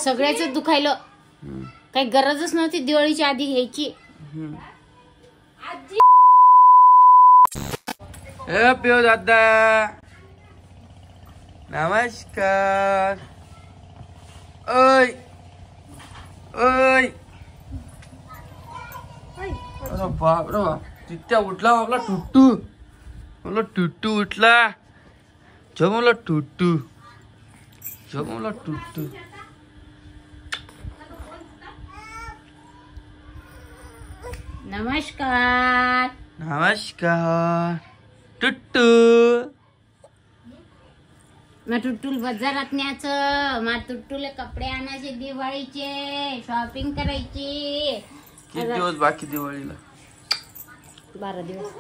सगळ्याच दुखायलं. काही गरजच नव्हती दिवाळीच्या आधी घ्यायची. ए पिओ दादा नमस्कार. ओय ओय अरे बाप रे बाप. तिथ्या उठला आपला टुट्टू. मला टुट्टू उठला. जमला टुट्टू. जमला टुट्टू. नमस्कार. नमस्कार टुट्टू. मग टुट्टूल बाजारात न्यायचं. मग टुट्टूले कपडे आणायचे दिवाळीचे. शॉपिंग करायची. किती दिवस बाकी दिवाळीला? 12 दिवस.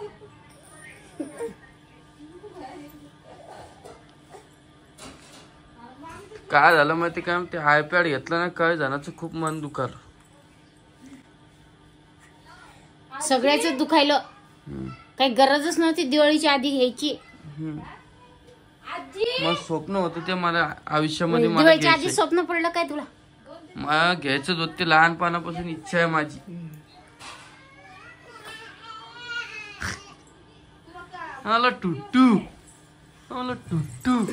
काय झालं माहिती काय? ते आयपॅड घेतलं ना, काय जणांचं खूप मन दुखालं. सगळ्याच दुखायलं. काही गरजच नव्हती दिवाळीच्या आधी घ्यायची. मग स्वप्न होतं ते मला आयुष्यामध्ये. मला दिवाळीच्या आधी स्वप्न पडलं काय तुला? मला घ्यायचंच होतं ते. लहानपणापासून इच्छा आहे माझी. मला टुट्टू. मला टुट्टू.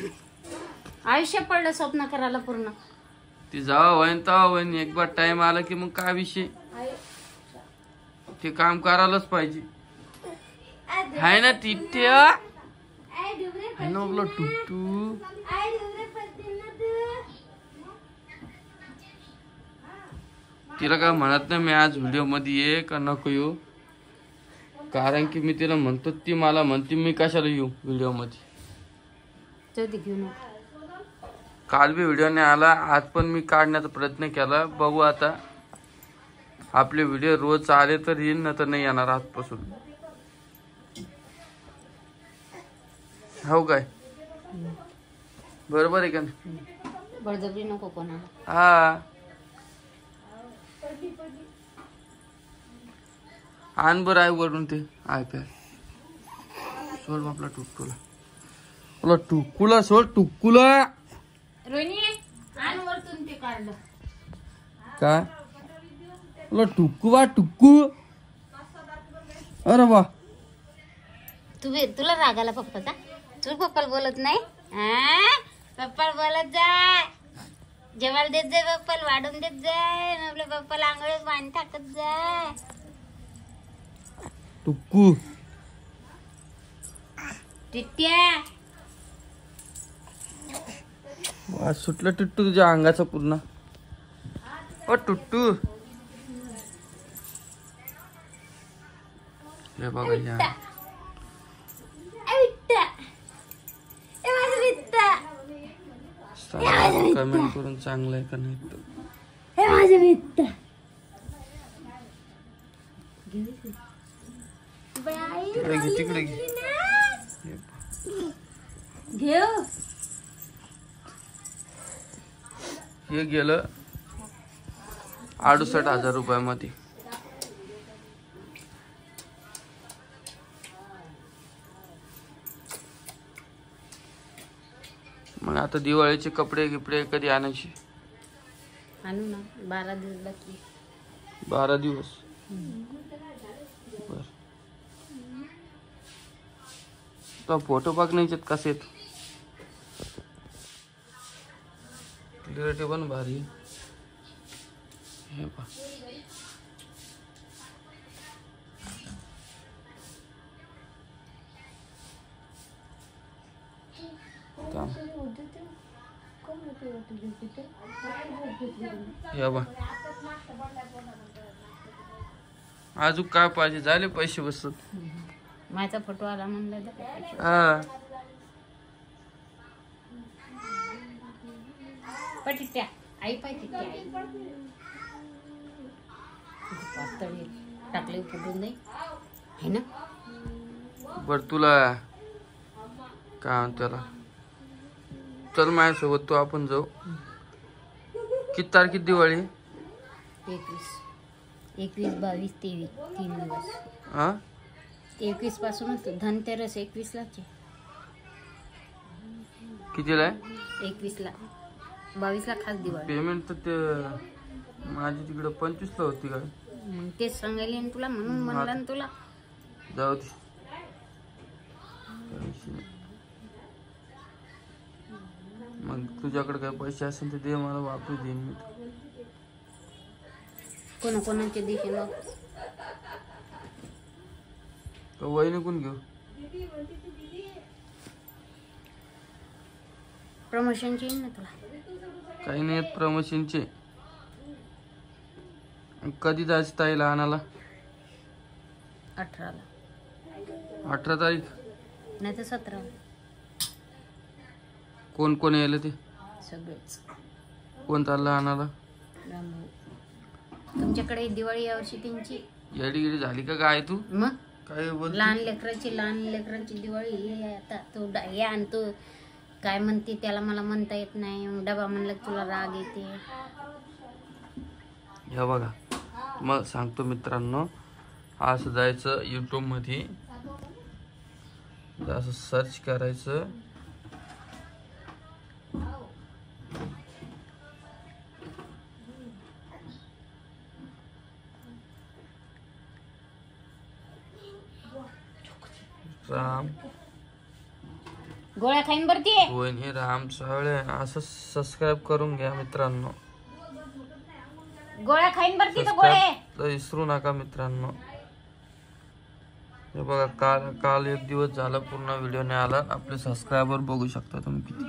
आयुष्य पडलं स्वप्न करायला पूर्ण. ते जेव्हा होईन तेव्हा होईन. एक बार टाइम आला की मग काय विषय. ते काम करायलाच पाहिजे. हाय ना तिथे. हाय ना आपला टुट्टू. तिला काय म्हणत नाही मी आज व्हिडिओ मध्ये ये का नको येऊ. कारण की मी तिला म्हणतो, ती मला म्हणते मी कशाला येऊ व्हिडिओ मध्ये. घेऊ नका. काल बी व्हिडिओ नाही आला. आज पण मी काढण्याचा प्रयत्न केला. बघू आता. आपले व्हिडिओ रोज आले तर येईल, ना तर नाही येणार आजपासून. हो काय? बरोबर आहे का नाही? बळजबरी नको कोणाला. हा. आण बरं आहे वरून ते आयपॅड. सोड आपला टुक्कूला. आपला टुक्कूला सोड. टुक्कूला रोहिणी आण वरतून ते काढलं. काय? टुक्कू बा टुक्कू. अरे वा. तुला राग आला पप्पाचा? तू पप्पाला बोलत नाही? पप्पाला बोलत जाय. जेवायला देत जाय. पप्पाला वाढून देत जाय. आपल्या पप्पाला आंघोळीत पाणी टाकत जाय. टुक्कू. टिट्ट्या. वास सुटलं टुट्टू तुझ्या अंगाचा पूर्ण. ओ टुट्टू. हे बघा या. कमेंट करून चांगलं आहे का नाही तर. हे माझे मित्र. तिकडे घे. तिकडे घे. घेऊ. हे गेलं 68,000 रुपयामध्ये. मग आता दिवाळीचे कपडे गिपडे कधी आणायचे? आणू ना. 12 दिवस बाकी. 12 दिवस. बर. तो फोटो बघ नाही कसे आहेत. क्लिअरिटी पण भारी. हे पहा. या बा. अजून काय पाहिजे? झाले पैसे बसत. माझा फोटो आला म्हणलं. हा. टिट्ट्या. आई पाय टिट्ट्या. आई पातळी टाकले फुटून नाही है ना. बर तुला काय म्हणताला. चल माझ्यासोबत तू. आपण जाऊ. किती तारखेत दिवाळी? 21, 22, 23 3 दिवस. हा. 21 पासूनच धनतेरस 21 लाच. कितीला आहे? 21 ला. 22ला खास दिवाळी. पेमेंट तर ते माझी तिकडे 25ला होती काय. तेच सांगायला ना तुला, म्हणून म्हणलं ना तुला. जाऊ दे. मग तुझ्याकडे काय पैसे असेल तर दे मला, वापरू देईन मी. कोणाकोणाचे देशील? वहिनी कोण घेऊ? प्रमोशनचे येईल ना तुला. काही नाही येत प्रमोशनचे. कधी जायचं ताईला आणायला? 18ला. 18 तारीख नाही तर 17ला. कोण कोण यायला ते? सगळेच. कोण चाललं आणायला? तुमच्याकडे दिवाळी यावर्षी त्यांची येडी झाली का काय तू? मग काय बोल? लहान लेकरांची दिवाळी हे आता तो हे आणतो काय म्हणते त्याला, मला म्हणता येत नाही. मग डबा म्हणलं तुला राग येते. हे बघा, मग सांगतो मित्रांनो, असं जायचं YouTube मध्ये, असं सर्च करायचं. राम गोळ्या खाईन भरती वहिनी राम सावळे असं सबस्क्राईब करून घ्या मित्रांनो. गोळ्या खाईन भरती तर गोळे तर विसरू नका मित्रांनो. हे बघा, काल एक दिवस झाला पूर्ण व्हिडिओ नाही आला. आपले सबस्क्रायबर बघू शकता तुम्ही किती,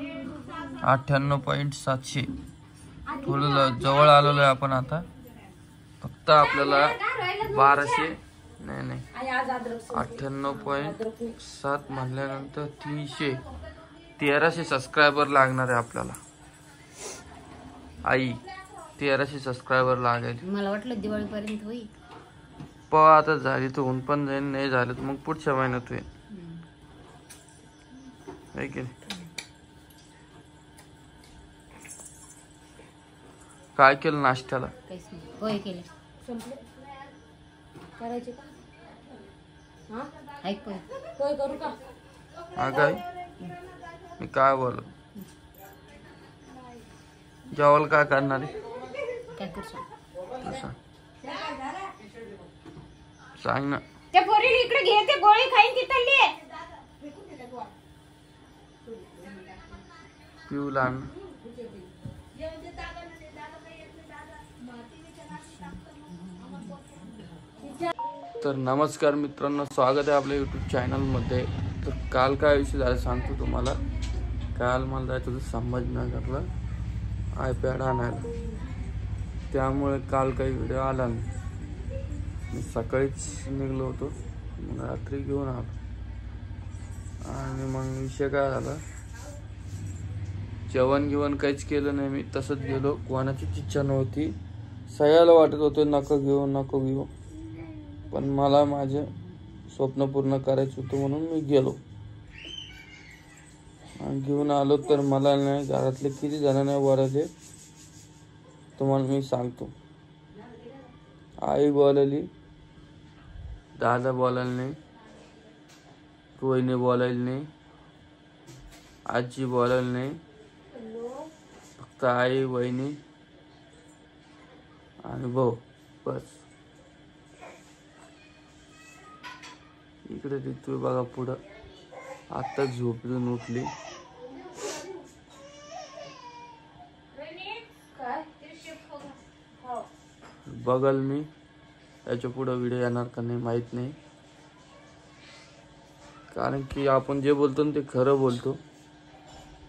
98.700. थोडं जवळ आलेलो आहे आपण आता. फक्त आपल्याला 1200 नाही 98.7 म्हणल्यानंतर 1300 सबस्क्रायबर लागणार आहे आपल्याला. आई 1300 सबस्क्रायबर लागेल. मला वाटलं दिवाळीपर्यंत होईल. आता झाली तर होऊन पण जाईल, नाही झालं तर मग पुढच्या महिन्यात होईल. की काय केलं नाश्त्याला? पोहे केले. करायचे का? ऐक पोहे करू का? हा काय मी काय बोल, जेवायला काय करणार आहे? काय करशील? सांग ना. त्या पोरीला इकडे घे, ते गोळी खाईन तिथली. पिऊ लहान. तर नमस्कार मित्रांनो, स्वागत आहे आपल्या YouTube चॅनलमध्ये. तर काल काय विषय झाला सांगतो तुम्हाला. काल मला जायचं होतं संभाजीनगरला iPad आणायला, त्यामुळे काल काही व्हिडिओ आला नाही. मी सकाळीच निघलो होतो, मग रात्री घेऊन आलो. आणि मग विषय काय झाला, जेवण काहीच केलं नाही मी, तसंच गेलो. कोणाचीच इच्छा नव्हती. सगळ्याला वाटत होतं नको घेऊ, पण मला माझे स्वप्न पूर्ण करायचं होतं म्हणून मी गेलो आणि घेऊन आलो. तर मला नाही, घरातले किती जण नाही बोलायले तुम्हाला मी सांगतो. आई बोलायली, दादा बोलायला नाही, रोहिणी बोलायला नाही, आजी बोलायला नाही. फक्त आई, वहिनी आणि भाऊ, बस. इकडे ऋतू बघा पुढं, आता झोपून उठली. बघल मी याच्या पुढं व्हिडिओ येणार का नाही माहित नाही, कारण की आपण जे बोलतो ना ते खरं बोलतो.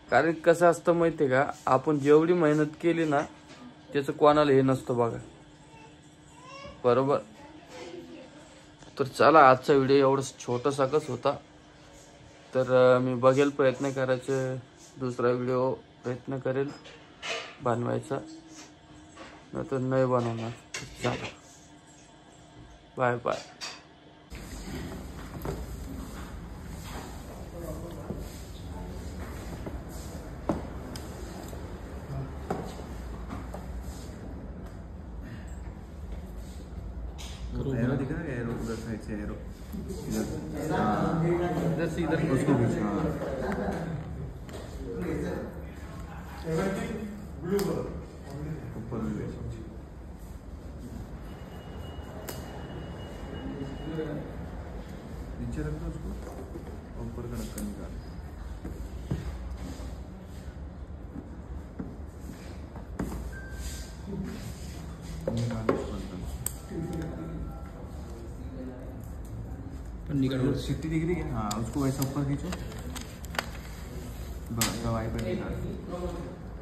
कारण कसं असतं माहितीये का, आपण जेवढी मेहनत केली ना त्याचं कोणाला हे नसतं बघा, बरोबर. तर चला, आजचा व्हिडिओ एवढा छोटासाच होता. तर मी बघेल, प्रयत्न करायचे, दुसरा व्हिडिओ प्रयत्न करेल बनवायचा, नाही तर नाही बनवणार. चला, बाय बाय. एरो दिख रहा है, एरो उधर साइड से एरो इधर से इधर उसको भी ऊपर रिलेशनशिप नीचे रख दो उसको, ऊपर का ढक्कन निकाल। सिट्टी दिख रही है? हाँ, उसको वैसा ऊपर खींचो, बस आईपैड निकाल,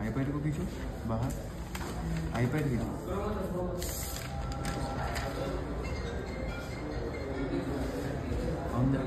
आईपैड को खींचो बाहर, आईपैड खींचो, अंदर